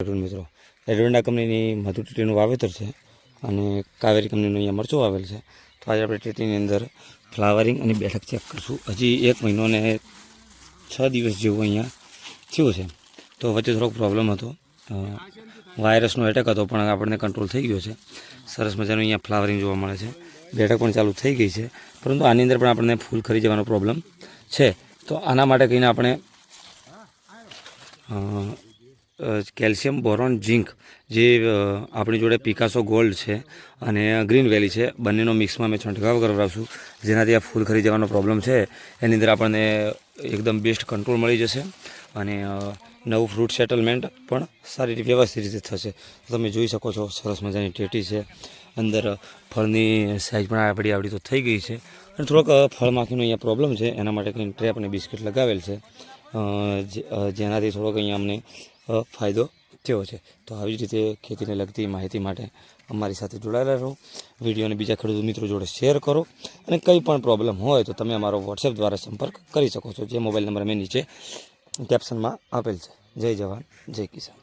મિત્રો એડવેન્ડા કંપનીની મધુ ટેટીનું વાવેતર છે અને કાવેરી કંપનીનું અહીંયા મરચું વાવેલ છે. તો આજે આપણે ટેટીની અંદર ફ્લાવરિંગ અને બેઠક ચેક કરશું. હજી 1 મહિનો ને 6 દિવસ જેવું અહીંયા થયું છે. તો વચ્ચે થોડોક પ્રોબ્લેમ હતો, વાયરસનો એટેક હતો, પણ આપણને કંટ્રોલ થઈ ગયો છે. સરસ મજાનું અહીંયા ફ્લાવરિંગ જોવા મળે છે, બેઠક પણ ચાલુ થઈ ગઈ છે. પરંતુ આની અંદર પણ આપણને ફૂલ ખરી જવાનો પ્રોબ્લેમ છે. તો આના માટે કહીને આપણે કેલ્શિયમ, બોરોન, ઝીંક જે આપણી જોડે પિકાસો ગોલ્ડ છે અને ગ્રીન વેલી છે, બંનેનો મિક્સમાં મેં છંટકાવ કરાવશું, જેનાથી આ ફૂલ ખરી જવાનો પ્રોબ્લેમ છે એની અંદર આપણને એકદમ બેસ્ટ કંટ્રોલ મળી જશે અને નવું ફ્રૂટ સેટલમેન્ટ પણ સારી રીતે વ્યવસ્થિત રીતે થશે. તમે જોઈ શકો છો સરસ મજાની ટેટી છે. અંદર ફળની સાઈઝ પણ આવડી તો થઈ ગઈ છે અને થોડોક ફળમાખીનો અહીંયા પ્રોબ્લેમ છે. એના માટે કંઈ ટ્રેપ અને બિસ્કિટ લગાવેલ છે, જેનાથી થોડોક અહીંયા અમને ફાયદો થયો છે. તો આવી જ રીતે ખેતીને લગતી માહિતી માટે અમારી સાથે જોડાયેલા રહો. વિડીયોને બીજા ખેડૂત મિત્રો જોડે શેર કરો અને કંઈ પણ પ્રોબ્લેમ હોય તો તમે અમારો વોટ્સએપ દ્વારા સંપર્ક કરી શકો છો, જે મોબાઈલ નંબર મેં નીચે કેપ્શનમાં આપેલ છે. જય જવાન, જય કિસાન.